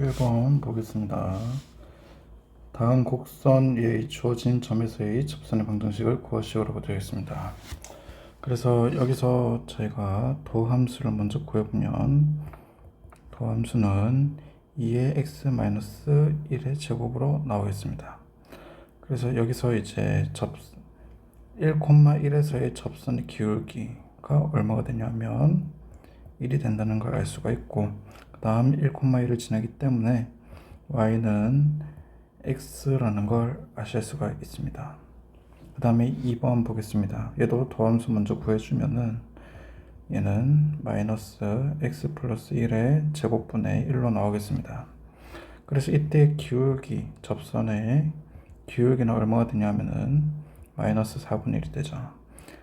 1번 보겠습니다. 다음 곡선 위에 주어진 점에서의 접선의 방정식을 구하시오라고 되어 있습니다. 그래서 여기서 저희가 도함수를 먼저 구해보면 도함수는 2의 x-1의 제곱으로 나오겠습니다. 그래서 여기서 이제 1,1에서의 접선의 기울기가 얼마가 되냐면 1이 된다는 걸 알 수가 있고, 그 다음 1,1을 지나기 때문에 y는 x라는 걸 아실 수가 있습니다. 그 다음에 2번 보겠습니다. 얘도 도함수 먼저 구해주면은 얘는 마이너스 x 플러스 1의 제곱분의 1로 나오겠습니다. 그래서 이때 기울기, 접선의 기울기는 얼마가 되냐면은 마이너스 4분의 1이 되죠.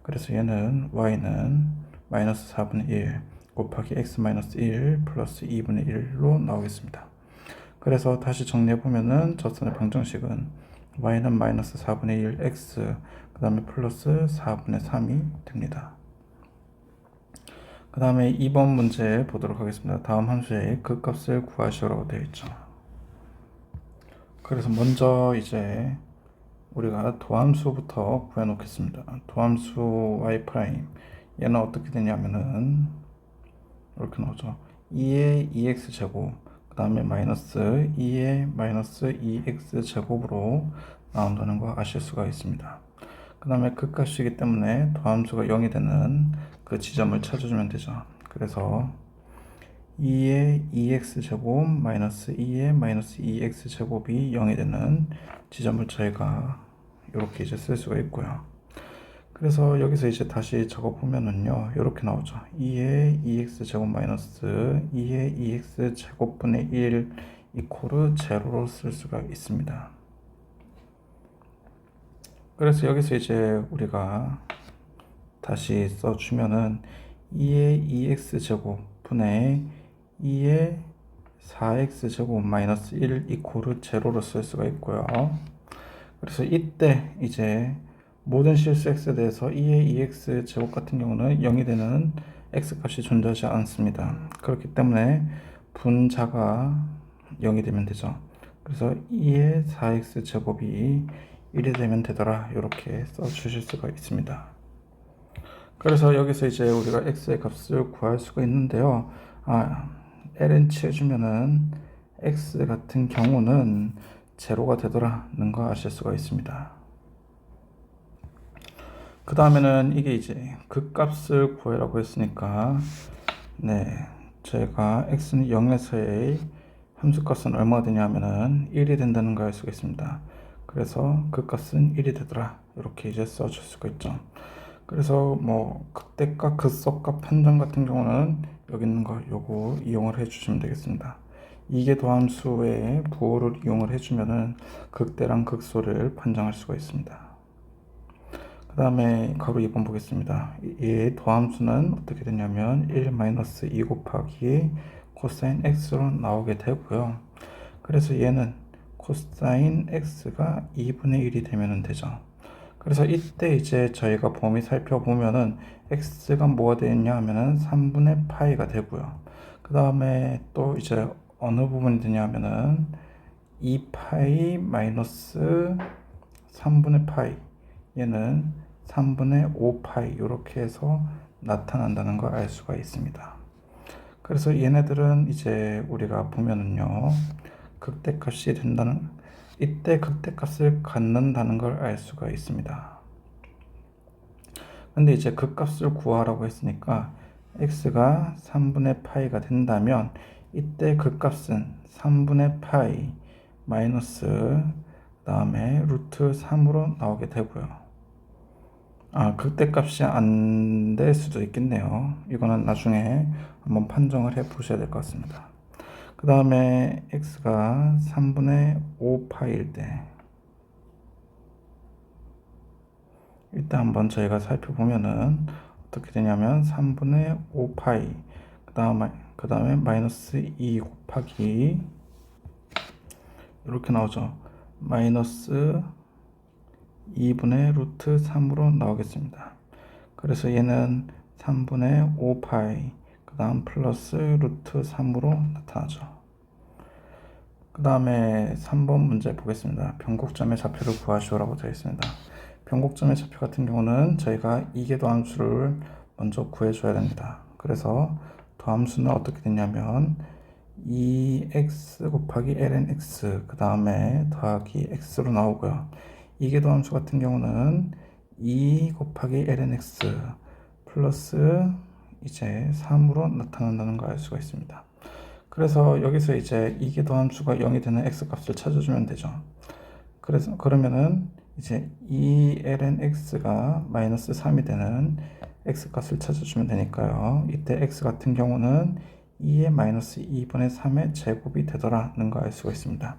그래서 얘는 y는 마이너스 4분의 1 곱하기 x 마이너스 1 플러스 2분의 1로 나오겠습니다. 그래서 다시 정리해보면은 접선의 방정식은 y는 마이너스 4분의 1 x 그 다음에 플러스 4분의 3이 됩니다. 그 다음에 2번 문제 보도록 하겠습니다. 다음 함수의 극값을 구하시오라고 되어 있죠. 그래서 먼저 이제 우리가 도함수부터 구해 놓겠습니다. 도함수 y' 얘는 어떻게 되냐면은 이렇게 나오죠. 2의 2x 제곱 그 다음에 마이너스 2의 마이너스 2x 제곱으로 나온다는 거 아실 수가 있습니다. 그 다음에 극값이기 때문에 도함수가 0이 되는 그 지점을 찾아주면 되죠. 그래서 2의 2x 제곱 마이너스 2의 마이너스 2x 제곱이 0이 되는 지점을 저희가 이렇게 이제 쓸 수가 있고요. 그래서 여기서 이제 다시 적어 보면은요, 이렇게 나오죠. 2의 2x 제곱 마이너스 2의 2x 제곱분의 1 이코르 제로로 쓸 수가 있습니다. 그래서 여기서 이제 우리가 다시 써주면은 2의 2x 제곱 분의 2의 4x 제곱 마이너스 1 이코르 제로로 쓸 수가 있고요. 그래서 이때 이제 모든 실수 x에 대해서 2의 2x 제곱 같은 경우는 0이 되는 x 값이 존재하지 않습니다. 그렇기 때문에 분자가 0이 되면 되죠. 그래서 2의 4x 제곱이 1이 되면 되더라, 이렇게 써 주실 수가 있습니다. 그래서 여기서 이제 우리가 x의 값을 구할 수가 있는데요. ln 치해주면은 x 같은 경우는 제로가 되더라는 거 아실 수가 있습니다. 그 다음에는 이게 이제 극값을 구해라고 했으니까, 네, 제가 x는 0에서의 함수값은 얼마가 되냐면은 1이 된다는 걸 알 수가 있습니다. 그래서 극값은 1이 되더라, 이렇게 이제 써줄 수가 있죠. 그래서 뭐 극대값, 극소값 판정 같은 경우는 여기 있는 거 요거 이용을 해주시면 되겠습니다. 이게 도함수의 부호를 이용을 해주면은 극대랑 극소를 판정할 수가 있습니다. 그 다음에 가로 2번 보겠습니다. 이 도함수는 어떻게 되냐면 1-2 곱하기 코사인 x로 나오게 되고요. 그래서 얘는 코사인 x가 2분의 1이 되면 되죠. 그래서 이때 이제 저희가 범위 살펴보면은 x가 뭐가 되냐 하면은 3분의 파이가 되고요. 그 다음에 또 이제 어느 부분이 되냐 하면은 2파이 마이너스 3분의 파이, 얘는 3분의 5파이 이렇게 해서 나타난다는 걸 알 수가 있습니다. 그래서 얘네들은 이제 우리가 보면은요, 극대값이 된다는, 이때 극대값을 갖는다는 걸 알 수가 있습니다. 근데 이제 극값을 구하라고 했으니까 x가 3분의 파이가 된다면 이때 극값은 3분의 파이 마이너스 그 다음에 루트 3으로 나오게 되고요. 극대값이 안 될 수도 있겠네요. 이거는 나중에 한번 판정을 해 보셔야 될 것 같습니다. 그 다음에 x가 3분의 5파일 때, 일단 한번 저희가 살펴보면은 어떻게 되냐면 3분의 5파이 그 다음에 마이너스 2 곱하기 이렇게 나오죠. 마이너스 2분의 루트 3으로 나오겠습니다. 그래서 얘는 3분의 5파이 그 다음 플러스 루트 3으로 나타나죠. 그 다음에 3번 문제 보겠습니다. 변곡점의 좌표를 구하시오라고 되어 있습니다. 변곡점의 좌표 같은 경우는 저희가 이계도 함수를 먼저 구해줘야 됩니다. 그래서 도함수는 어떻게 되냐면 2x 곱하기 ln x 그 다음에 더하기 x로 나오고요. 이계도 함수 같은 경우는 2 곱하기 ln x 플러스 이제 3으로 나타난다는 걸 알 수가 있습니다. 그래서 여기서 이제 이계도 함수가 0이 되는 x 값을 찾아주면 되죠. 그래서 그러면은 이제 2ln x가 마이너스 3이 되는 x 값을 찾아주면 되니까요. 이때 x 같은 경우는 2의 마이너스 2분의 3의 제곱이 되더라는 걸 알 수가 있습니다.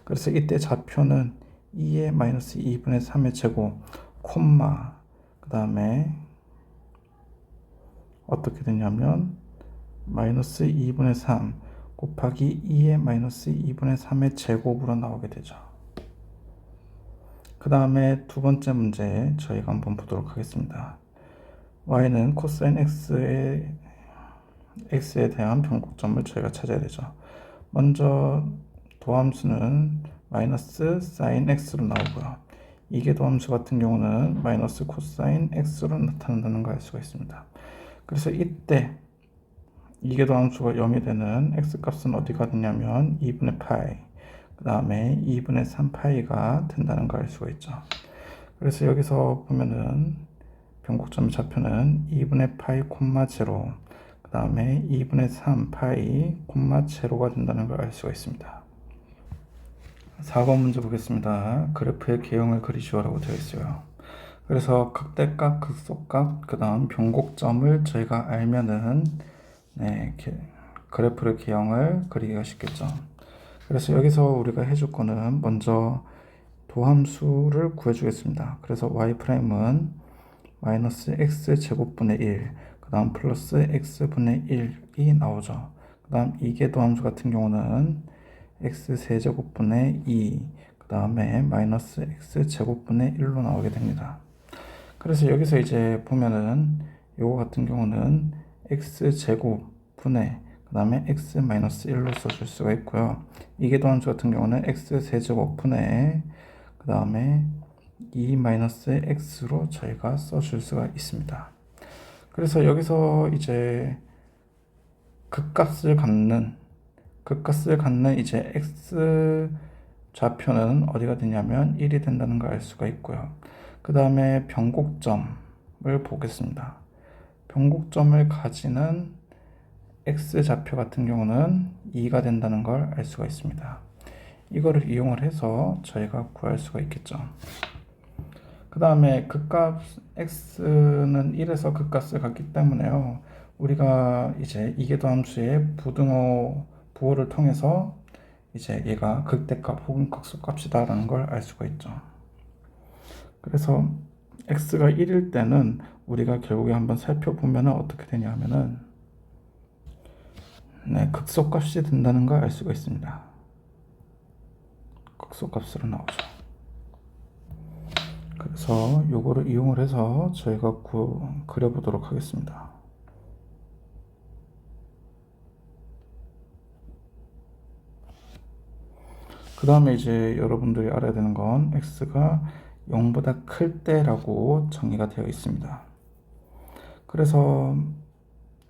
그래서 이때 좌표는 2의 마이너스 2분의 3의 제곱 콤마 그 다음에 어떻게 되냐면 마이너스 2분의 3 곱하기 2의 마이너스 2분의 3의 제곱으로 나오게 되죠. 그 다음에 두 번째 문제 저희가 한번 보도록 하겠습니다. y는 코사인 x에 대한 변곡점을 저희가 찾아야 되죠. 먼저 도함수는 마이너스 사인 x로 나오고요. 이게 도함수 같은 경우는 마이너스 코사인 x로 나타난다는 걸 알 수가 있습니다. 그래서 이때 이게 도함수가 0이 되는 x 값은 어디가 되냐면 2분의 파이 그 다음에 2분의 3파이가 된다는 걸 알 수가 있죠. 그래서 여기서 보면은 변곡점 좌표는 2분의 파이 콤마 제로 그 다음에 2분의 3파이 콤마 제로가 된다는 걸 알 수가 있습니다. 4번 문제 보겠습니다. 그래프의 개형을 그리시오라고 되어 있어요. 그래서 극대값, 극소값, 그 다음 변곡점을 저희가 알면은 그래프의 개형을 그리기가 쉽겠죠. 그래서 여기서 우리가 해줄 거는 먼저 도함수를 구해주겠습니다. 그래서 y'은 마이너스 x 제곱분의 1, 그 다음 플러스 x분의 1이 나오죠. 그 다음 이계 도함수 같은 경우는 x 세제곱분의 2, 그 다음에 마이너스 x 제곱분의 1로 나오게 됩니다. 그래서 여기서 이제 보면은 요거 같은 경우는 x 제곱분의 그 다음에 x 마이너스 1로 써줄 수가 있고요. 이계 도함수 같은 경우는 x 세제곱분의 그 다음에 2 마이너스 x로 저희가 써줄 수가 있습니다. 그래서 여기서 이제 극값을 갖는 이제 x 좌표는 어디가 되냐면 1이 된다는 걸 알 수가 있고요. 그 다음에 변곡점을 보겠습니다. 변곡점을 가지는 x 좌표 같은 경우는 2가 된다는 걸 알 수가 있습니다. 이거를 이용을 해서 저희가 구할 수가 있겠죠. 그 다음에 극값 x는 1에서 극값을 갖기 때문에요. 우리가 이제 이계도 함수의 부호를 통해서 이제 얘가 극대값 혹은 극소값이다라는 걸 알 수가 있죠. 그래서 x가 1일 때는 우리가 결국에 한번 살펴보면 어떻게 되냐 하면은 극소값이 된다는 걸 알 수가 있습니다. 극소값으로 나오죠. 그래서 요거를 이용을 해서 저희가 그려보도록 하겠습니다. 그 다음에 이제 여러분들이 알아야 되는 건 x가 0보다 클 때라고 정의가 되어 있습니다. 그래서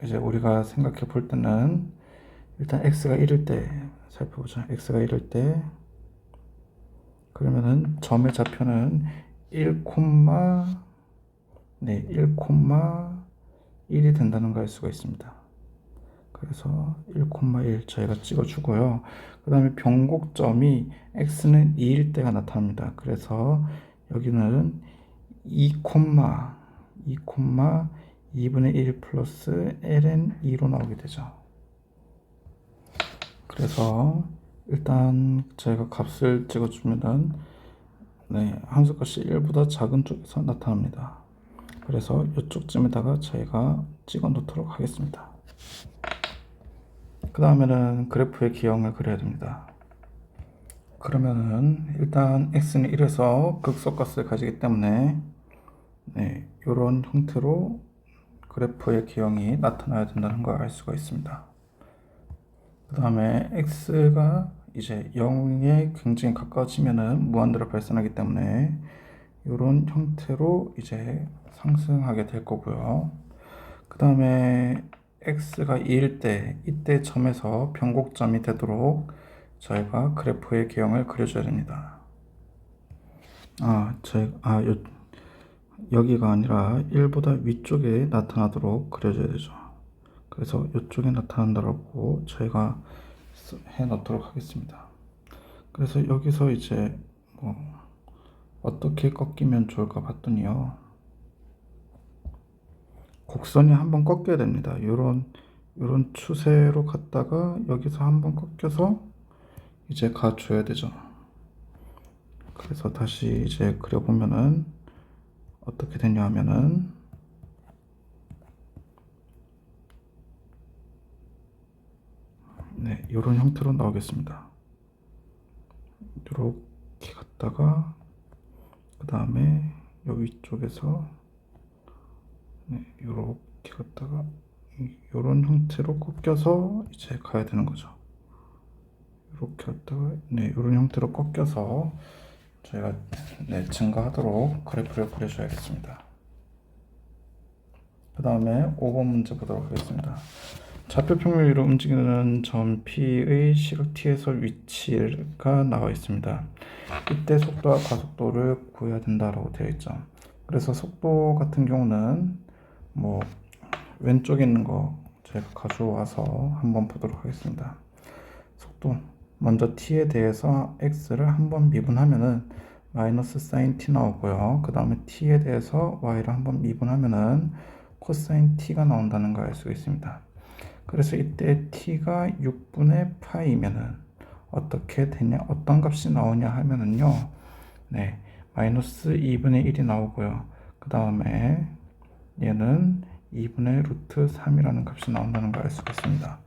이제 우리가 생각해 볼 때는 일단 x가 1일 때 살펴보자. x가 1일 때 그러면은 점의 좌표는 1,1이 된다는 걸 알 수가 있습니다. 그래서 1,1 저희가 찍어주고요. 그 다음에 변곡점이 x는 2일 때가 나타납니다. 그래서 여기는 2,2분의 1 플러스 ln 2로 나오게 되죠. 그래서 일단 저희가 값을 찍어주면은 함수값이 1보다 작은 쪽에서 나타납니다. 그래서 이쪽쯤에다가 저희가 찍어 놓도록 하겠습니다. 그 다음에는 그래프의 기형을 그려야 됩니다. 그러면은 일단 x는 1에서 극소값을 가지기 때문에 이런 형태로 그래프의 기형이 나타나야 된다는 걸 알 수가 있습니다. 그 다음에 x가 이제 0에 굉장히 가까워지면은 무한대로 발산하기 때문에 이런 형태로 이제 상승하게 될 거고요. 그 다음에 x가 2일 때 이때 점에서 변곡점이 되도록 저희가 그래프의 개형을 그려줘야 됩니다. 여기가 아니라 1보다 위쪽에 나타나도록 그려줘야 되죠. 그래서 이쪽에 나타난다고 저희가 해 놓도록 하겠습니다. 그래서 여기서 이제 뭐 어떻게 꺾이면 좋을까 봤더니요, 곡선이 한번 꺾여야 됩니다. 요런 추세로 갔다가 여기서 한번 꺾여서 이제 가줘야 되죠. 그래서 다시 이제 그려보면은 어떻게 되냐 하면은, 네, 이런 형태로 나오겠습니다. 이렇게 갔다가 그 다음에 여기 위쪽에서 이렇게 갔다가 이런 형태로 꺾여서 이제 가야 되는 거죠. 이렇게 갔다가 이런 형태로 꺾여서 저희가 증가하도록 그래프를 그려줘야겠습니다. 그 다음에 5번 문제 보도록 하겠습니다. 좌표 평면 위로 움직이는 점 P의 시각 T에서 위치가 나와 있습니다. 이때 속도와 가속도를 구해야 된다라고 되어 있죠. 그래서 속도 같은 경우는 뭐 왼쪽에 있는 거 제가 가져와서 한번 보도록 하겠습니다. 속도 먼저 t에 대해서 x를 한번 미분하면은 마이너스 사인 t 나오고요. 그 다음에 t에 대해서 y를 한번 미분하면은 코사인 t가 나온다는 걸 알 수 있습니다. 그래서 이때 t가 6분의 파이면은 어떻게 되냐, 어떤 값이 나오냐 하면은요, 마이너스 2분의 1이 나오고요. 그 다음에 얘는 2분의 루트 3이라는 값이 나온다는 걸 알 수 있습니다.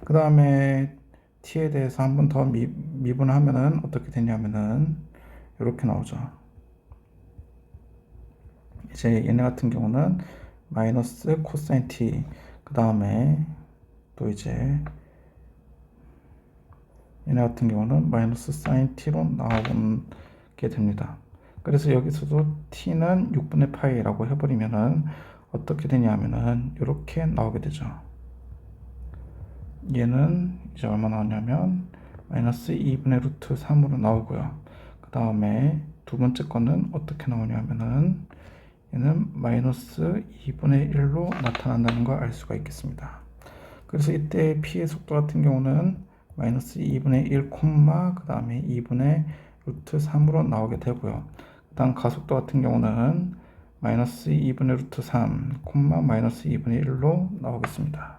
그 다음에 t에 대해서 한 번 더 미분하면은 어떻게 되냐면은 이렇게 나오죠. 이제 얘네 같은 경우는 마이너스 코사인 t, 그 다음에 또 이제 얘네 같은 경우는 마이너스 사인 t로 나오게 됩니다. 그래서 여기서도 t는 6분의 파이라고 해버리면은 어떻게 되냐면은 이렇게 나오게 되죠. 얘는 이제 얼마 나오냐면 마이너스 2분의 루트 3으로 나오고요. 그 다음에 두 번째 거는 어떻게 나오냐면은 얘는 마이너스 2분의 1로 나타난다는 걸 알 수가 있겠습니다. 그래서 이때 P의 속도 같은 경우는 마이너스 2분의 1, 그 다음에 2분의 루트 3으로 나오게 되고요. 그 다음 가속도 같은 경우는 마이너스 2분의 루트 3, 마이너스 2분의 1로 나오겠습니다.